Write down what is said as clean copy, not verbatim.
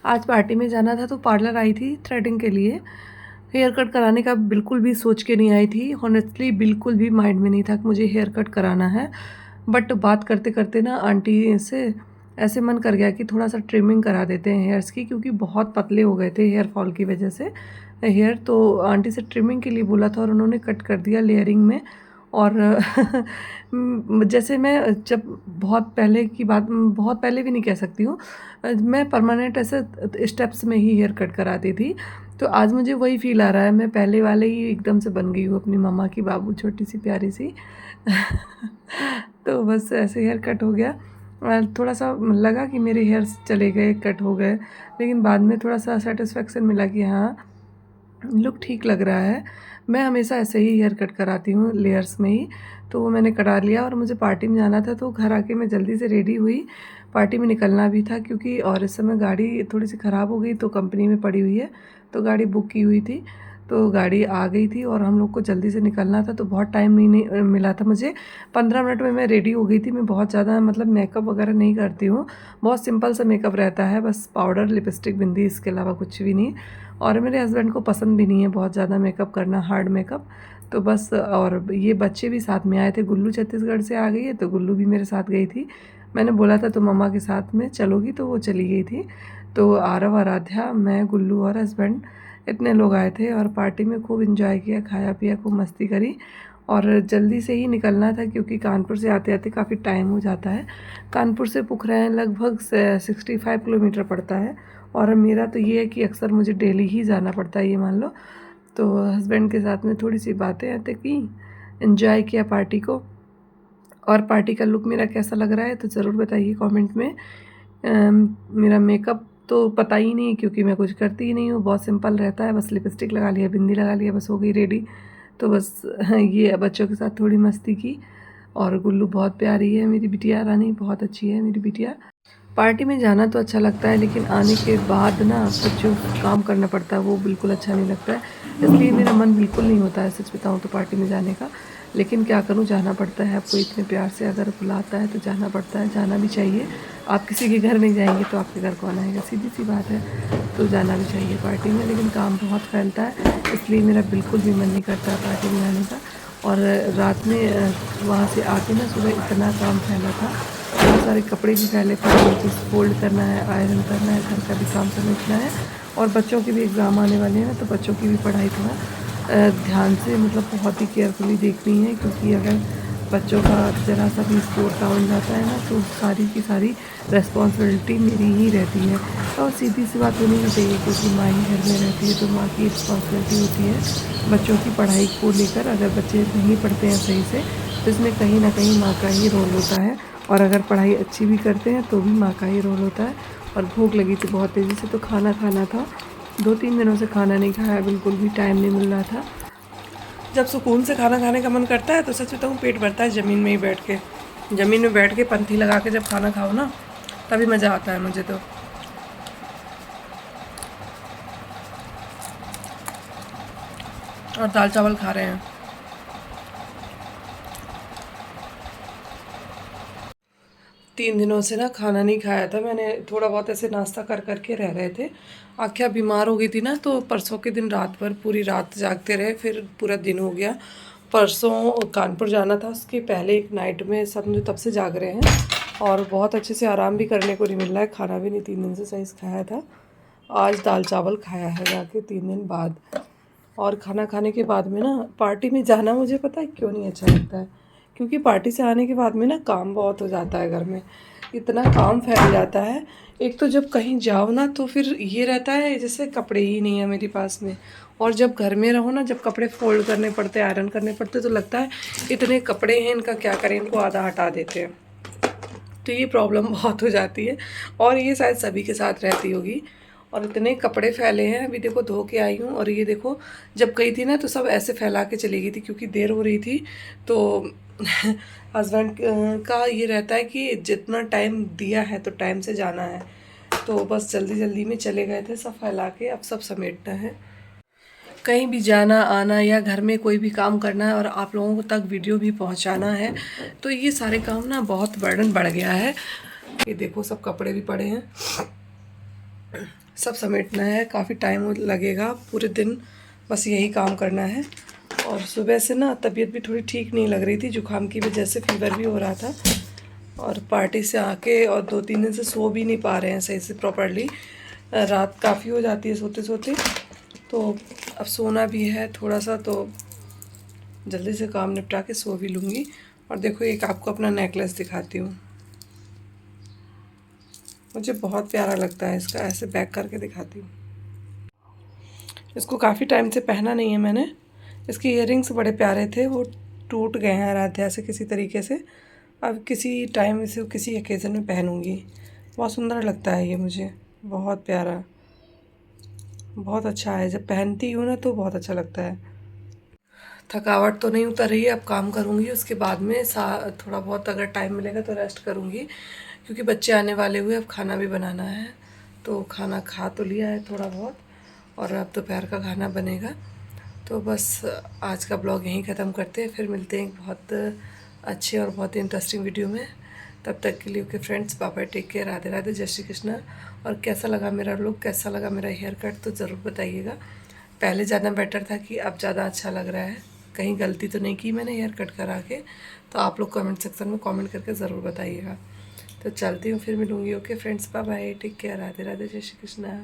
आज पार्टी में जाना था तो पार्लर आई थी थ्रेडिंग के लिए। हेयर कट कराने का बिल्कुल भी सोच के नहीं आई थी। हॉनेस्टली बिल्कुल भी माइंड में नहीं था कि मुझे हेयर कट कराना है। बट बात करते करते ना आंटी से ऐसे मन कर गया कि थोड़ा सा ट्रिमिंग करा देते हैं हेयर्स की, क्योंकि बहुत पतले हो गए थे हेयर फॉल की वजह से हेयर। तो आंटी से ट्रिमिंग के लिए बोला था और उन्होंने कट कर दिया लेयरिंग में। और जैसे मैं जब बहुत पहले की बात, बहुत पहले भी नहीं कह सकती हूँ, मैं परमानेंट ऐसे स्टेप्स में ही हेयर कट कराती थी। तो आज मुझे वही फील आ रहा है, मैं पहले वाले ही एकदम से बन गई हूँ अपनी मम्मा की बाबू, छोटी सी प्यारी सी। तो बस ऐसे हेयर कट हो गया। थोड़ा सा लगा कि मेरे हेयर्स चले गए, कट हो गए, लेकिन बाद में थोड़ा सा सेटिस्फेक्शन मिला कि हाँ लुक ठीक लग रहा है। मैं हमेशा ऐसे ही हेयर कट कराती हूँ लेयर्स में ही। तो वो मैंने करा लिया और मुझे पार्टी में जाना था, तो घर आके मैं जल्दी से रेडी हुई। पार्टी में निकलना भी था क्योंकि और इस समय गाड़ी थोड़ी सी ख़राब हो गई तो कंपनी में पड़ी हुई है, तो गाड़ी बुक की हुई थी। तो गाड़ी आ गई थी और हम लोग को जल्दी से निकलना था, तो बहुत टाइम नहीं मिला था मुझे। 15 मिनट में मैं रेडी हो गई थी। मैं बहुत ज़्यादा मतलब मेकअप वगैरह नहीं करती हूँ, बहुत सिंपल सा मेकअप रहता है, बस पाउडर, लिपस्टिक, बिंदी, इसके अलावा कुछ भी नहीं। और मेरे हस्बैंड को पसंद भी नहीं है बहुत ज़्यादा मेकअप करना, हार्ड मेकअप। तो बस, और ये बच्चे भी साथ में आए थे। गुल्लू छत्तीसगढ़ से आ गई है, तो गुल्लू भी मेरे साथ गई थी। मैंने बोला था तो मम्मा के साथ में चलोगी, तो वो चली गई थी। तो आरव, आराध्या, मैं, गुल्लू और हस्बैंड, इतने लोग आए थे और पार्टी में खूब इन्जॉय किया, खाया पिया, खूब मस्ती करी। और जल्दी से ही निकलना था क्योंकि कानपुर से आते आते काफ़ी टाइम हो जाता है। कानपुर से पुखरान लगभग 65 किलोमीटर पड़ता है। और मेरा तो ये है कि अक्सर मुझे डेली ही जाना पड़ता है, ये मान लो। तो हस्बैंड के साथ में थोड़ी सी बातें आते की, एंजॉय किया पार्टी को। और पार्टी का लुक मेरा कैसा लग रहा है तो ज़रूर बताइए कमेंट में। मेरा मेकअप तो पता ही नहीं क्योंकि मैं कुछ करती ही नहीं हूँ, बहुत सिंपल रहता है, बस लिपस्टिक लगा लिया, बिंदी लगा लिया, बस हो गई रेडी। तो बस ये बच्चों के साथ थोड़ी मस्ती की। और गुल्लू बहुत प्यारी है, मेरी बिटिया रानी बहुत अच्छी है मेरी बिटिया। पार्टी में जाना तो अच्छा लगता है, लेकिन आने के बाद ना फिर जो काम करना पड़ता है वो बिल्कुल अच्छा नहीं लगता है। इसलिए मेरा मन बिल्कुल नहीं होता है, सच बताऊँ तो, पार्टी में जाने का। लेकिन क्या करूँ, जाना पड़ता है। आपको इतने प्यार से अगर बुलाता है तो जाना पड़ता है, जाना भी चाहिए। आप किसी के घर नहीं जाएंगे तो आपके घर कौन आएगा, सीधी सी बात है। तो जाना भी चाहिए पार्टी में, लेकिन काम बहुत फैलता है, इसलिए मेरा बिल्कुल भी मन नहीं करता है पार्टी में जाने का। और रात में वहाँ से आके ना सुबह इतना काम फैला था, बहुत सारे कपड़े भी फैले पड़े हैं, जिस फोल्ड करना है, आयरन करना है, घर का भी काम समेटना है। और बच्चों के भी एग्ज़ाम आने वाले हैं, तो बच्चों की भी पढ़ाई थोड़ा ध्यान से, मतलब बहुत ही केयरफुली देखनी है, क्योंकि अगर बच्चों का ज़रा सा भी स्कोर डाउन जाता है ना तो सारी की सारी रिस्पॉन्सिबिलिटी मेरी ही रहती है। और सीधी सी बात होनी भी चाहिए, क्योंकि माँ ही घर में रहती है तो माँ की रिस्पॉन्सिबिलिटी होती है बच्चों की पढ़ाई को लेकर। अगर बच्चे नहीं पढ़ते हैं सही से तो इसमें कहीं ना कहीं माँ का ही रोल होता है, और अगर पढ़ाई अच्छी भी करते हैं तो भी माँ का ही रोल होता है। और भूख लगी थी बहुत तेज़ी से, तो खाना खाना था। 2-3 दिनों से खाना नहीं खाया, बिल्कुल भी टाइम नहीं मिल रहा था। जब सुकून से खाना खाने का मन करता है तो सच बताऊँ पेट भरता है ज़मीन में ही बैठ के। ज़मीन में बैठ के पंथी लगा के जब खाना खाओ ना, तभी मज़ा आता है मुझे तो। और दाल चावल खा रहे हैं। 3 दिनों से ना खाना नहीं खाया था मैंने, थोड़ा बहुत ऐसे नाश्ता कर करके रह रहे थे। आख्या बीमार हो गई थी ना, तो परसों के दिन रात भर पूरी रात जागते रहे, फिर पूरा दिन हो गया। परसों कानपुर जाना था, उसके पहले एक नाइट में समझो तब से जाग रहे हैं। और बहुत अच्छे से आराम भी करने को नहीं मिल रहा है, खाना भी नहीं 3 दिन से सही से खाया था। आज दाल चावल खाया है जाके 3 दिन बाद। और खाना खाने के बाद में ना पार्टी में जाना मुझे पता है क्यों नहीं अच्छा लगता है, क्योंकि पार्टी से आने के बाद में ना काम बहुत हो जाता है घर में, इतना काम फैल जाता है। एक तो जब कहीं जाओ ना तो फिर ये रहता है जैसे कपड़े ही नहीं है मेरे पास में। और जब घर में रहो ना, जब कपड़े फोल्ड करने पड़ते, आयरन करने पड़ते, तो लगता है इतने कपड़े हैं, इनका क्या करें, इनको आधा हटा देते हैं। तो ये प्रॉब्लम बहुत हो जाती है, और ये शायद सभी के साथ रहती होगी। और इतने कपड़े फैले हैं, अभी देखो धो के आई हूँ। और ये देखो, जब गई थी ना तो सब ऐसे फैला के चली गई थी क्योंकि देर हो रही थी। तो हस्बैंड का ये रहता है कि जितना टाइम दिया है तो टाइम से जाना है, तो बस जल्दी जल्दी में चले गए थे सब फैला के, अब सब समेटना है। कहीं भी जाना आना या घर में कोई भी काम करना है और आप लोगों तक वीडियो भी पहुंचाना है, तो ये सारे काम ना बहुत बर्डन बढ़ गया है। ये देखो सब कपड़े भी पड़े हैं, सब समेटना है, काफ़ी टाइम लगेगा, पूरे दिन बस यही काम करना है। और सुबह से ना तबीयत भी थोड़ी ठीक नहीं लग रही थी, जुकाम की वजह से फ़ीवर भी हो रहा था। और पार्टी से आके और 2-3 दिन से सो भी नहीं पा रहे हैं सही से प्रॉपरली, रात काफ़ी हो जाती है सोते सोते। तो अब सोना भी है थोड़ा सा, तो जल्दी से काम निपटा के सो भी लूँगी। और देखो एक आपको अपना नेकलेस दिखाती हूँ, मुझे बहुत प्यारा लगता है इसका, ऐसे बैक करके दिखाती हूँ। इसको काफ़ी टाइम से पहना नहीं है मैंने। इसके इयररिंग्स बड़े प्यारे थे, वो टूट गए हैं आराध्या से किसी तरीके से। अब किसी टाइम इसे किसी ओकेज़न में पहनूंगी। बहुत सुंदर लगता है ये मुझे, बहुत प्यारा, बहुत अच्छा है। जब पहनती हूँ ना तो बहुत अच्छा लगता है। थकावट तो नहीं उतर रही है, अब काम करूँगी उसके बाद में थोड़ा बहुत अगर टाइम मिलेगा तो रेस्ट करूँगी, क्योंकि बच्चे आने वाले हुए, अब खाना भी बनाना है। तो खाना खा तो लिया है थोड़ा बहुत, और अब दोपहर का खाना बनेगा। तो बस आज का ब्लॉग यहीं ख़त्म करते हैं, फिर मिलते हैं एक बहुत अच्छे और बहुत ही इंटरेस्टिंग वीडियो में। तब तक के लिए okay friends, bye bye, take care, Radhe Radhe, जय श्री कृष्णा। और कैसा लगा मेरा लुक, कैसा लगा मेरा हेयर कट, तो ज़रूर बताइएगा। पहले ज़्यादा बेटर था कि अब ज़्यादा अच्छा लग रहा है, कहीं गलती तो नहीं की मैंने हेयर कट करा के? तो आप लोग कमेंट सेक्शन में कमेंट करके ज़रूर बताइएगा। तो चलती हूँ, फिर मिलूँगी। Okay friends, bye bye, take care, Radhe Radhe, जय श्री कृष्णा।